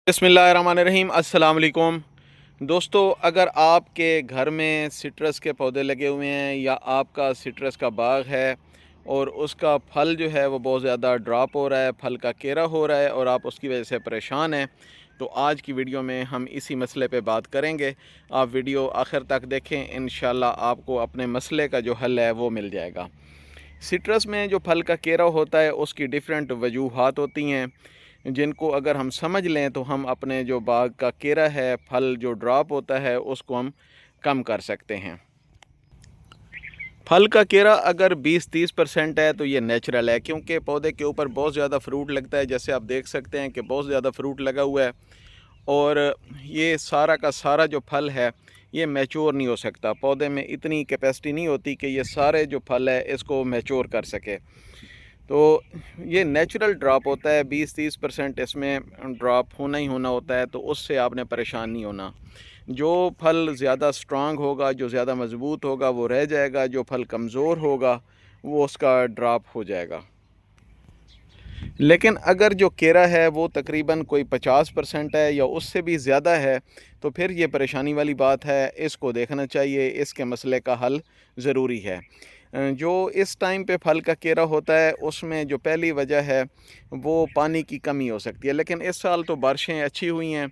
बिस्मिल्लाहिर्रहमानिर्रहीम। अस्सलाम वालेकुम दोस्तों, अगर आपके घर में सिट्रस के पौधे लगे हुए हैं या आपका सिट्रस का बाग है और उसका फल जो है वो बहुत ज़्यादा ड्रॉप हो रहा है, फल का केरा हो रहा है और आप उसकी वजह से परेशान हैं, तो आज की वीडियो में हम इसी मसले पे बात करेंगे। आप वीडियो आखिर तक देखें, इंशाल्लाह आपको अपने मसले का जो हल है वो मिल जाएगा। सिट्रस में जो फल का केरा होता है उसकी डिफरेंट वजूहात होती हैं, जिनको अगर हम समझ लें तो हम अपने जो बाग का केरा है, फल जो ड्रॉप होता है, उसको हम कम कर सकते हैं। फल का केरा अगर 20-30% है तो ये नेचुरल है, क्योंकि पौधे के ऊपर बहुत ज़्यादा फ्रूट लगता है। जैसे आप देख सकते हैं कि बहुत ज़्यादा फ्रूट लगा हुआ है और ये सारा का सारा जो फल है ये मैच्योर नहीं हो सकता। पौधे में इतनी कैपेसिटी नहीं होती कि ये सारे जो फल है इसको मैच्योर कर सके। तो ये नेचुरल ड्रॉप होता है, 20-30% इसमें ड्रॉप होना ही होना होता है, तो उससे आपने परेशान नहीं होना। जो फल ज़्यादा स्ट्रांग होगा, जो ज़्यादा मज़बूत होगा वो रह जाएगा, जो फल कमज़ोर होगा वो उसका ड्रॉप हो जाएगा। लेकिन अगर जो केरा है वो तकरीबन कोई 50% है या उससे भी ज़्यादा है, तो फिर ये परेशानी वाली बात है, इसको देखना चाहिए, इसके मसले का हल ज़रूरी है। जो इस टाइम पे फल का केरा होता है उसमें जो पहली वजह है वो पानी की कमी हो सकती है, लेकिन इस साल तो बारिशें अच्छी हुई हैं।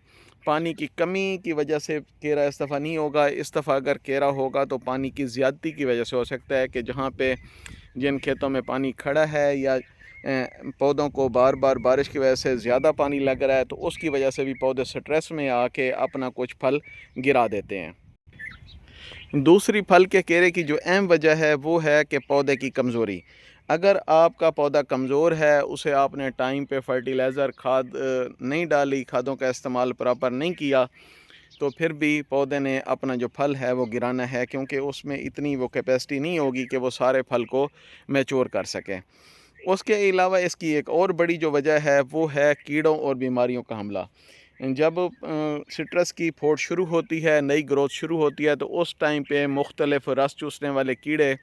पानी की कमी की वजह से केरा इस दफ़ा नहीं होगा। इस दफ़ा अगर केरा होगा तो पानी की ज़्यादती की वजह से हो सकता है कि जहाँ पे जिन खेतों में पानी खड़ा है या पौधों को बार बार बारिश की वजह से ज़्यादा पानी लग रहा है, तो उसकी वजह से भी पौधे स्ट्रेस में आके अपना कुछ फल गिरा देते हैं। दूसरी फल के केरे की जो अहम वजह है वो है कि पौधे की कमज़ोरी। अगर आपका पौधा कमज़ोर है, उसे आपने टाइम पे फर्टिलाइज़र खाद नहीं डाली, खादों का इस्तेमाल प्रॉपर नहीं किया, तो फिर भी पौधे ने अपना जो फल है वो गिराना है, क्योंकि उसमें इतनी वो कैपेसिटी नहीं होगी कि वो सारे फल को मैच्योर कर सके। उसके अलावा इसकी एक और बड़ी जो वजह है वो है कीड़ों और बीमारियों का हमला। जब सिट्रस की फोड़ शुरू होती है, नई ग्रोथ शुरू होती है, तो उस टाइम पे मुख्तलिफ रस चूसने वाले कीड़े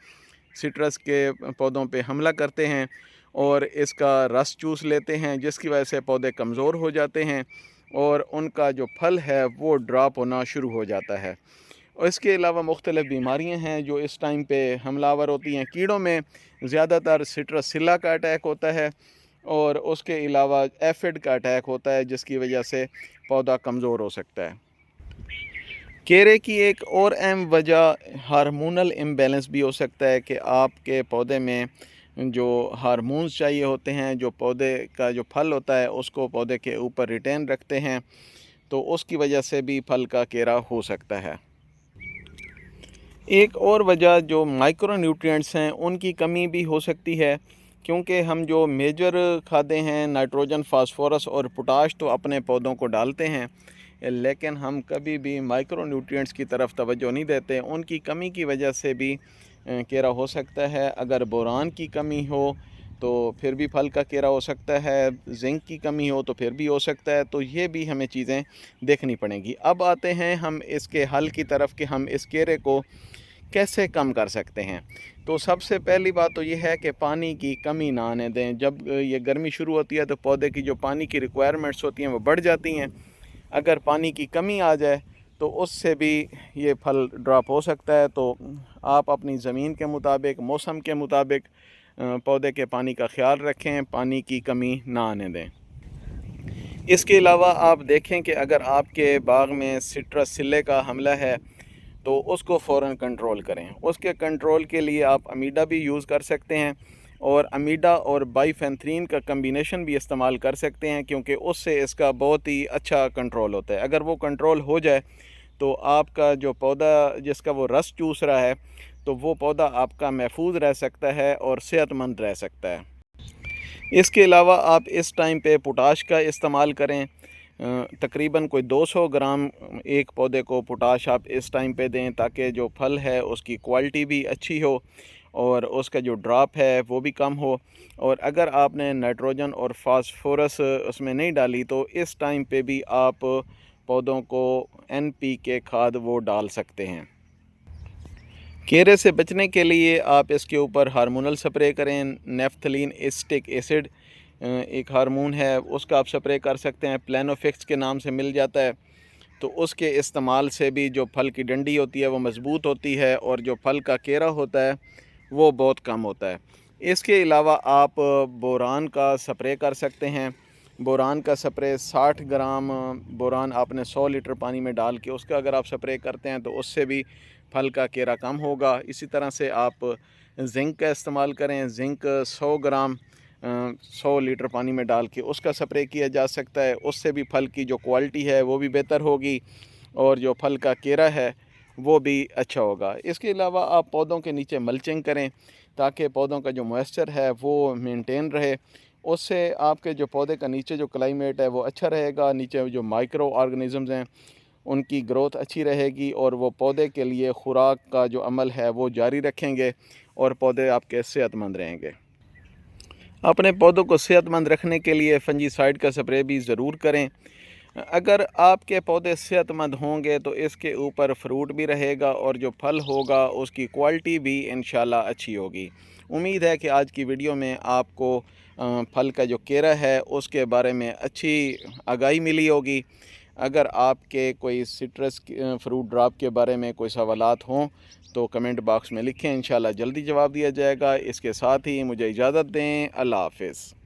सिट्रस के पौधों पे हमला करते हैं और इसका रस चूस लेते हैं, जिसकी वजह से पौधे कमज़ोर हो जाते हैं और उनका जो फल है वो ड्रॉप होना शुरू हो जाता है। और इसके अलावा मुख्तलिफ़ बीमारियां हैं जो इस टाइम पे हमलावर होती हैं। कीड़ों में ज़्यादातर सिट्रसिला का अटैक होता है और उसके अलावा एफिड का अटैक होता है, जिसकी वजह से पौधा कमज़ोर हो सकता है। केरे की एक और अहम वजह हार्मोनल इम्बैलेंस भी हो सकता है कि आपके पौधे में जो हार्मोन्स चाहिए होते हैं, जो पौधे का जो फल होता है उसको पौधे के ऊपर रिटेन रखते हैं, तो उसकी वजह से भी फल का केरा हो सकता है। एक और वजह जो माइक्रो न्यूट्रिएंट्स हैं उनकी कमी भी हो सकती है, क्योंकि हम जो मेजर खाते हैं नाइट्रोजन, फास्फोरस और पोटाश तो अपने पौधों को डालते हैं, लेकिन हम कभी भी माइक्रो न्यूट्रिएंट्स की तरफ तवज्जो नहीं देते। उनकी कमी की वजह से भी केरा हो सकता है। अगर बोरान की कमी हो तो फिर भी फल का केरा हो सकता है, जिंक की कमी हो तो फिर भी हो सकता है। तो ये भी हमें चीज़ें देखनी पड़ेंगी। अब आते हैं हम इसके हल की तरफ कि हम इस केरे को कैसे कम कर सकते हैं। तो सबसे पहली बात तो ये है कि पानी की कमी ना आने दें। जब ये गर्मी शुरू होती है तो पौधे की जो पानी की रिक्वायरमेंट्स होती हैं वो बढ़ जाती हैं। अगर पानी की कमी आ जाए तो उससे भी ये फल ड्रॉप हो सकता है। तो आप अपनी ज़मीन के मुताबिक, मौसम के मुताबिक पौधे के पानी का ख्याल रखें, पानी की कमी ना आने दें। इसके अलावा आप देखें कि अगर आपके बाग में सिट्रस सिल्ले का हमला है तो उसको फ़ौरन कंट्रोल करें। उसके कंट्रोल के लिए आप अमीडा भी यूज़ कर सकते हैं और अमीडा और बाइफेंथ्रीन का कम्बिनेशन भी इस्तेमाल कर सकते हैं, क्योंकि उससे इसका बहुत ही अच्छा कंट्रोल होता है। अगर वो कंट्रोल हो जाए तो आपका जो पौधा जिसका वो रस चूस रहा है, तो वो पौधा आपका महफूज रह सकता है और सेहतमंद रह सकता है। इसके अलावा आप इस टाइम पे पोटाश का इस्तेमाल करें। तकरीबन कोई 200 ग्राम एक पौधे को पोटाश आप इस टाइम पे दें, ताकि जो फल है उसकी क्वालिटी भी अच्छी हो और उसका जो ड्रॉप है वो भी कम हो। और अगर आपने नाइट्रोजन और फास्फोरस उसमें नहीं डाली तो इस टाइम पे भी आप पौधों को NPK खाद वो डाल सकते हैं। केरे से बचने के लिए आप इसके ऊपर हार्मोनल स्प्रे करें, नेफ्थलीन एसिटिक एसिड एक हार्मोन है, उसका आप स्प्रे कर सकते हैं, प्लानोफिक्स के नाम से मिल जाता है। तो उसके इस्तेमाल से भी जो फल की डंडी होती है वो मज़बूत होती है और जो फल का केरा होता है वो बहुत कम होता है। इसके अलावा आप बोरान का स्प्रे कर सकते हैं। बोरान का स्प्रे 60 ग्राम बोरान आपने 100 लीटर पानी में डाल के उसका अगर आप स्प्रे करते हैं तो उससे भी फल का केरा कम होगा। इसी तरह से आप जिंक का इस्तेमाल करें। जिंक 100 ग्राम 100 लीटर पानी में डाल के उसका स्प्रे किया जा सकता है। उससे भी फल की जो क्वालिटी है वो भी बेहतर होगी और जो फल का केरा है वो भी अच्छा होगा। इसके अलावा आप पौधों के नीचे मल्चिंग करें ताकि पौधों का जो मॉइस्चर है वो मेंटेन रहे। उससे आपके जो पौधे का नीचे जो क्लाइमेट है वो अच्छा रहेगा। नीचे जो माइक्रो ऑर्गेनिज़म्स हैं उनकी ग्रोथ अच्छी रहेगी और वो पौधे के लिए खुराक का जो अमल है वो जारी रखेंगे और पौधे आपके सेहतमंद रहेंगे। अपने पौधों को सेहतमंद रखने के लिए फंजीसाइड का स्प्रे भी ज़रूर करें। अगर आपके पौधे सेहतमंद होंगे तो इसके ऊपर फ्रूट भी रहेगा और जो फल होगा उसकी क्वालिटी भी इंशाल्लाह अच्छी होगी। उम्मीद है कि आज की वीडियो में आपको फल का जो केरा है उसके बारे में अच्छी आगाही मिली होगी। अगर आपके कोई सिट्रस फ्रूट ड्रॉप के बारे में कोई सवालात हों तो कमेंट बॉक्स में लिखें, इंशाल्लाह जल्दी जवाब दिया जाएगा। इसके साथ ही मुझे इजाज़त दें। अल्लाह हाफ़िज़।